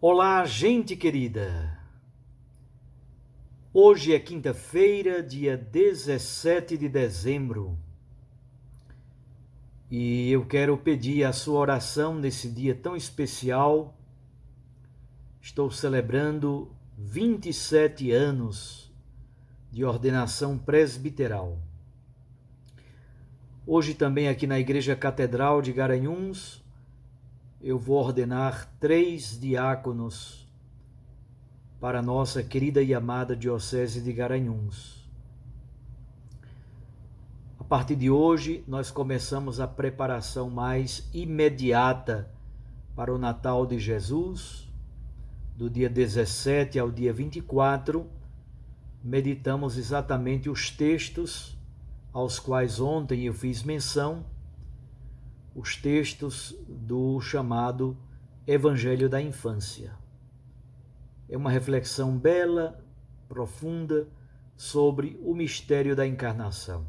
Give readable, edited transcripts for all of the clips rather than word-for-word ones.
Olá, gente querida! Hoje é quinta-feira, dia 17 de dezembro, e eu quero pedir a sua oração nesse dia tão especial. Estou celebrando 27 anos de ordenação presbiteral. Hoje também aqui na Igreja Catedral de Garanhuns, eu vou ordenar 3 diáconos para a nossa querida e amada Diocese de Garanhuns. A partir de hoje, nós começamos a preparação mais imediata para o Natal de Jesus, do dia 17 ao dia 24. Meditamos exatamente os textos aos quais ontem eu fiz menção, os textos do chamado Evangelho da Infância. É uma reflexão bela, profunda, sobre o mistério da encarnação.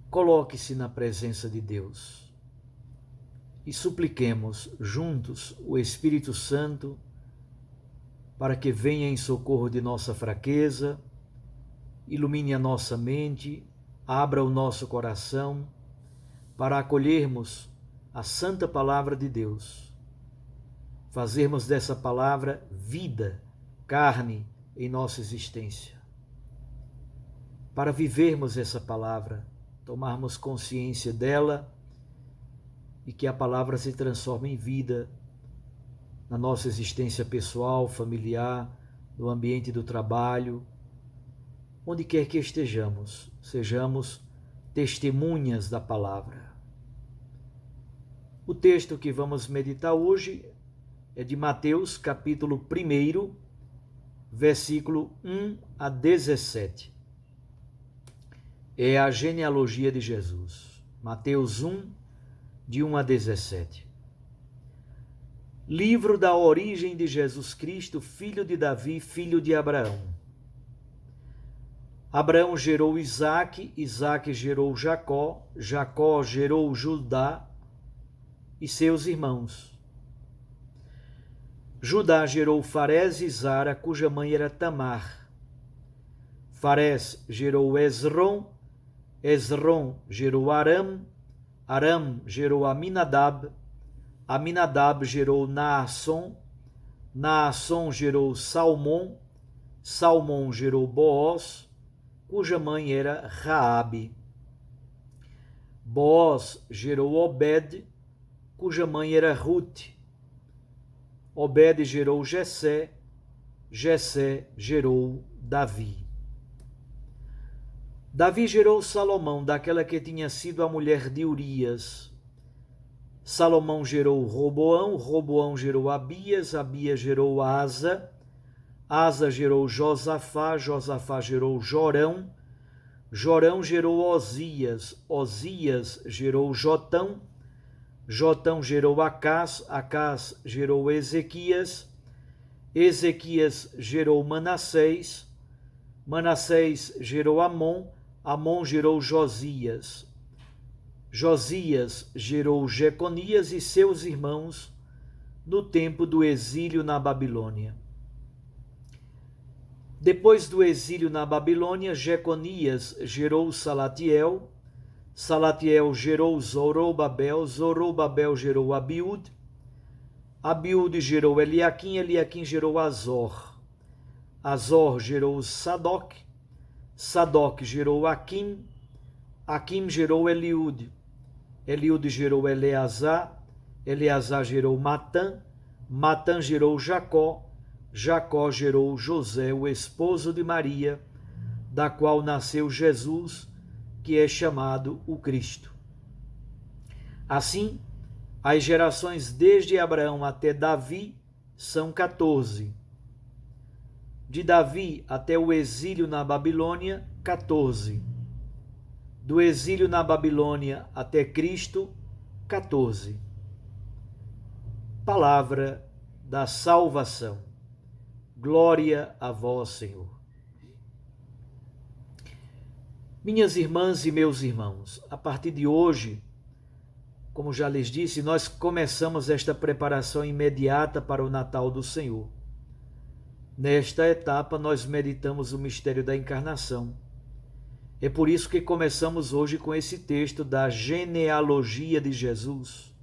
Coloque-se na presença de Deus e supliquemos juntos o Espírito Santo para que venha em socorro de nossa fraqueza, ilumine a nossa mente, abra o nosso coração para acolhermos a santa palavra de Deus, fazermos dessa palavra vida, carne em nossa existência. Para vivermos essa palavra, tomarmos consciência dela e que a palavra se transforme em vida na nossa existência pessoal, familiar, no ambiente do trabalho, onde quer que estejamos, sejamos testemunhas da palavra. O texto que vamos meditar hoje é de Mateus, capítulo 1, versículo 1 a 17. É a genealogia de Jesus. Mateus 1, de 1 a 17. Livro da origem de Jesus Cristo, filho de Davi, filho de Abraão. Abraão gerou Isaque, Isaque gerou Jacó, Jacó gerou Judá e seus irmãos. Judá gerou Farés e Zara, cuja mãe era Tamar. Farés gerou Esrom, Esrom gerou Aram, Aram gerou Aminadab, Aminadab gerou Naasson, Naasson gerou Salmom, Salmom gerou Boaz, cuja mãe era Raabe. Boaz gerou Obed, cuja mãe era Ruth. Obed gerou Jessé, Jessé gerou Davi. Davi gerou Salomão, daquela que tinha sido a mulher de Urias. Salomão gerou Roboão, Roboão gerou Abias, Abias gerou Asa, Asa gerou Josafá, Josafá gerou Jorão, Jorão gerou Osias, Osias gerou Jotão, Jotão gerou Acás, Acás gerou Ezequias, Ezequias gerou Manassés, Manassés gerou Amon, Amon gerou Josias, Josias gerou Jeconias e seus irmãos no tempo do exílio na Babilônia. Depois do exílio na Babilônia, Jeconias gerou Salatiel, Salatiel gerou Zorobabel, Zorobabel gerou Abiúde, Abiúde gerou Eliaquim, Eliaquim gerou Azor, Azor gerou Sadoc, Sadoc gerou Aquim, Aquim gerou Eliúde, Eliúde gerou Eleazar, Eleazar gerou Matã, Matã gerou Jacó, Jacó gerou José, o esposo de Maria, da qual nasceu Jesus, que é chamado o Cristo. Assim, as gerações desde Abraão até Davi são 14. De Davi até o exílio na Babilônia, 14. Do exílio na Babilônia até Cristo, 14. Palavra da salvação. Glória a vós, Senhor. Minhas irmãs e meus irmãos, a partir de hoje, como já lhes disse, nós começamos esta preparação imediata para o Natal do Senhor. Nesta etapa, nós meditamos o mistério da encarnação. É por isso que começamos hoje com esse texto da genealogia de Jesus.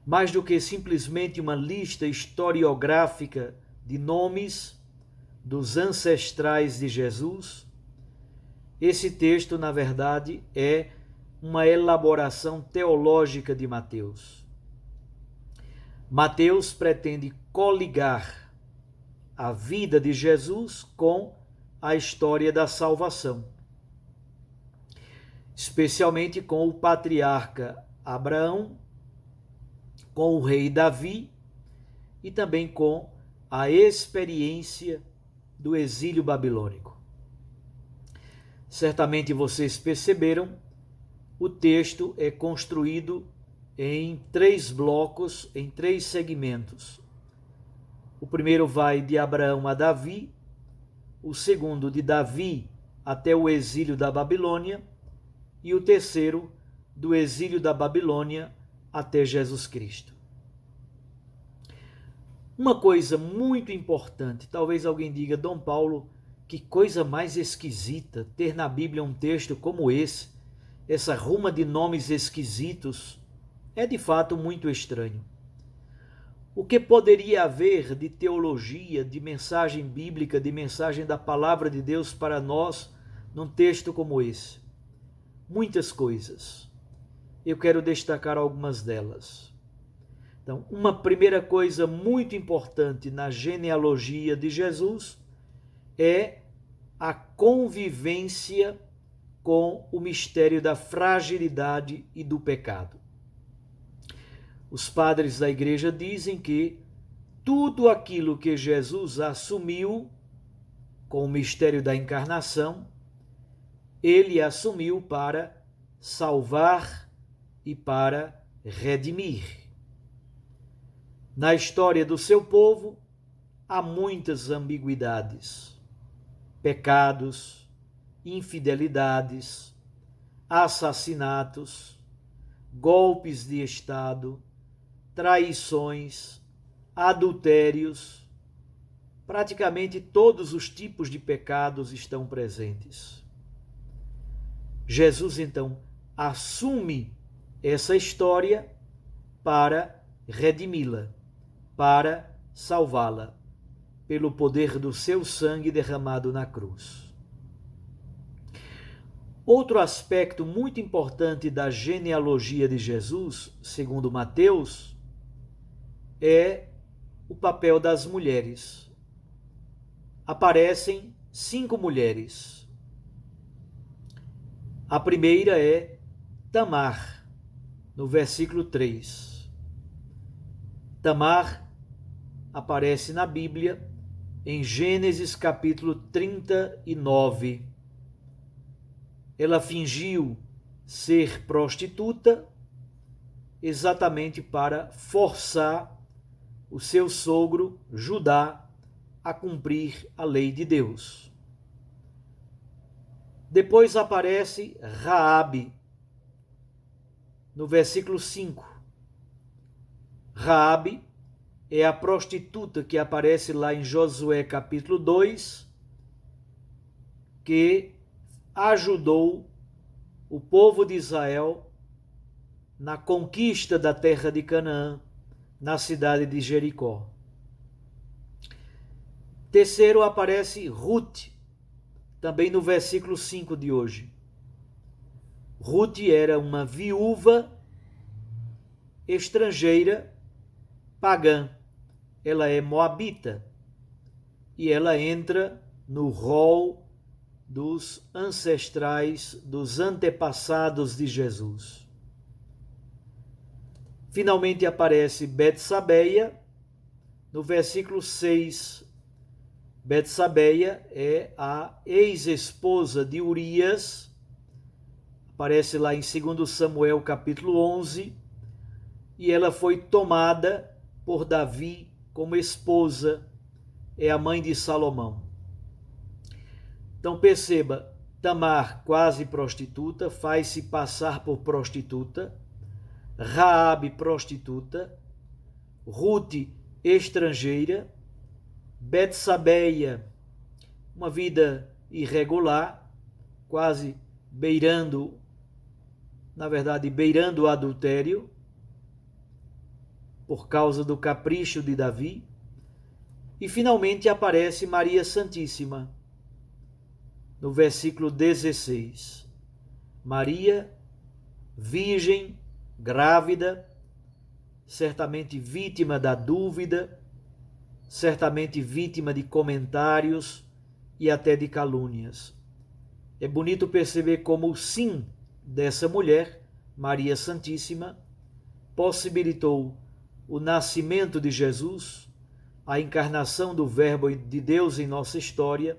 Mais do que simplesmente uma lista historiográfica de nomes dos ancestrais de Jesus, esse texto, na verdade, é uma elaboração teológica de Mateus. Mateus pretende coligar a vida de Jesus com a história da salvação, especialmente com o patriarca Abraão, com o rei Davi e também com a experiência do exílio babilônico. Certamente vocês perceberam, o texto é construído em 3 blocos, em 3 segmentos. O primeiro vai de Abraão a Davi, o segundo de Davi até o exílio da Babilônia e o terceiro do exílio da Babilônia até Jesus Cristo. Uma coisa muito importante, talvez alguém diga, Dom Paulo, que coisa mais esquisita ter na Bíblia um texto como esse, essa ruma de nomes esquisitos, é de fato muito estranho. O que poderia haver de teologia, de mensagem bíblica, de mensagem da palavra de Deus para nós num texto como esse? Muitas coisas. Eu quero destacar algumas delas. Então, uma primeira coisa muito importante na genealogia de Jesus é a convivência com o mistério da fragilidade e do pecado. Os padres da igreja dizem que tudo aquilo que Jesus assumiu com o mistério da encarnação, ele assumiu para salvar e para redimir. Na história do seu povo, há muitas ambiguidades, pecados, infidelidades, assassinatos, golpes de Estado, traições, adultérios, praticamente todos os tipos de pecados estão presentes. Jesus, então, assume essa história para redimi-la, para salvá-la, pelo poder do seu sangue derramado na cruz. Outro aspecto muito importante da genealogia de Jesus, segundo Mateus, é o papel das mulheres. Aparecem 5 mulheres. A primeira é Tamar, no versículo 3. Tamar aparece na Bíblia em Gênesis capítulo 39. Ela fingiu ser prostituta exatamente para forçar o seu sogro Judá a cumprir a lei de Deus. Depois aparece Raabe, no versículo 5. Raabe é a prostituta que aparece lá em Josué capítulo 2, que ajudou o povo de Israel na conquista da terra de Canaã, na cidade de Jericó. Terceiro aparece Ruth, também no versículo 5 de hoje. Ruth era uma viúva estrangeira, pagã. Ela é moabita e ela entra no rol dos ancestrais, dos antepassados de Jesus. Finalmente aparece Betsabeia, no versículo 6. Betsabeia é a ex-esposa de Urias, aparece lá em 2 Samuel capítulo 11, e ela foi tomada por Davi como esposa, é a mãe de Salomão. Então perceba, Tamar, quase prostituta, faz-se passar por prostituta, Raabe prostituta, Rute estrangeira, Betsabeia, uma vida irregular, quase beirando o adultério, por causa do capricho de Davi. E finalmente aparece Maria Santíssima, no versículo 16. Maria, virgem, grávida, certamente vítima da dúvida, certamente vítima de comentários e até de calúnias. É bonito perceber como o sim dessa mulher, Maria Santíssima, possibilitou o nascimento de Jesus, a encarnação do Verbo de Deus em nossa história,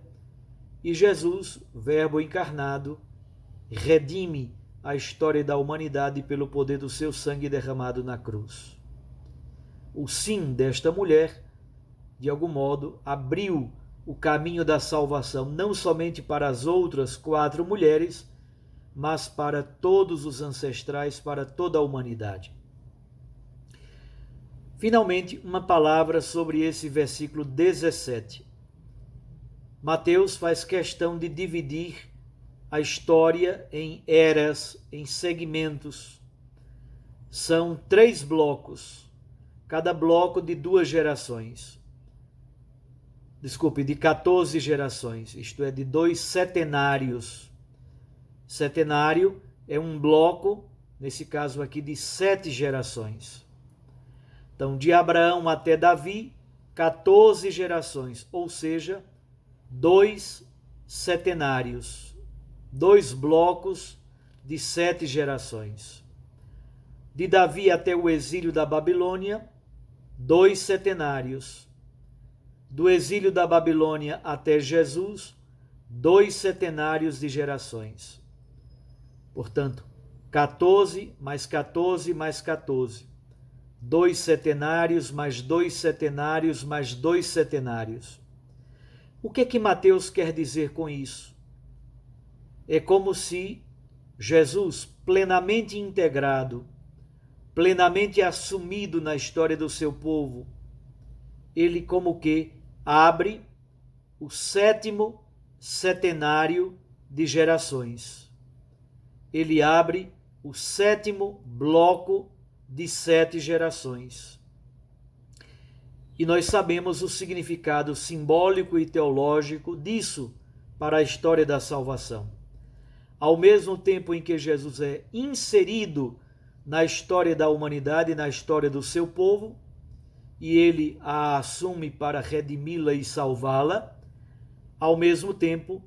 e Jesus, Verbo encarnado, redime a história da humanidade pelo poder do seu sangue derramado na cruz. O sim desta mulher, de algum modo, abriu o caminho da salvação, não somente para as outras 4 mulheres, mas para todos os ancestrais, para toda a humanidade. Finalmente, uma palavra sobre esse versículo 17. Mateus faz questão de dividir a história em eras, em segmentos. São 3 blocos, cada bloco de 2 gerações. De 14 gerações, isto é, de 2 setenários. Setenário é um bloco, nesse caso aqui, de 7 gerações. Então, de Abraão até Davi, 14 gerações, ou seja, 2 setenários, 2 blocos de 7 gerações. De Davi até o exílio da Babilônia, 2 setenários. Do exílio da Babilônia até Jesus, 2 setenários de gerações. Portanto, 14 mais 14 mais 14. 2 setenários mais 2 setenários mais 2 setenários. O que é que Mateus quer dizer com isso? É como se Jesus, plenamente integrado, plenamente assumido na história do seu povo, ele como que abre o 7º setenário de gerações. Ele abre o 7º bloco de 7 gerações. E nós sabemos o significado simbólico e teológico disso para a história da salvação. Ao mesmo tempo em que Jesus é inserido na história da humanidade, na história do seu povo, e ele a assume para redimi-la e salvá-la, ao mesmo tempo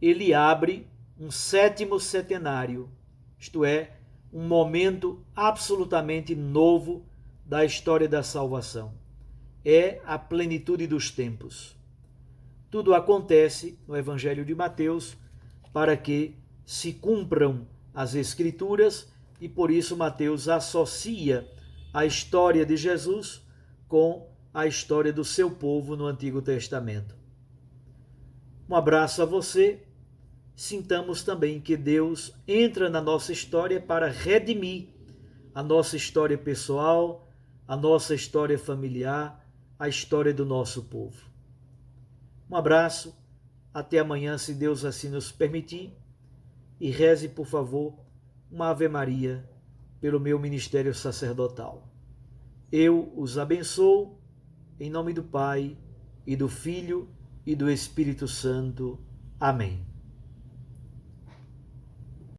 ele abre um 7º setenário, isto é, um momento absolutamente novo da história da salvação. É a plenitude dos tempos. Tudo acontece no Evangelho de Mateus para que se cumpram as Escrituras, e por isso Mateus associa a história de Jesus com a história do seu povo no Antigo Testamento. Um abraço a você. Sintamos também que Deus entra na nossa história para redimir a nossa história pessoal, a nossa história familiar, a história do nosso povo. Um abraço, até amanhã, se Deus assim nos permitir, e reze, por favor, uma Ave Maria pelo meu ministério sacerdotal. Eu os abençoo, em nome do Pai, e do Filho, e do Espírito Santo. Amém.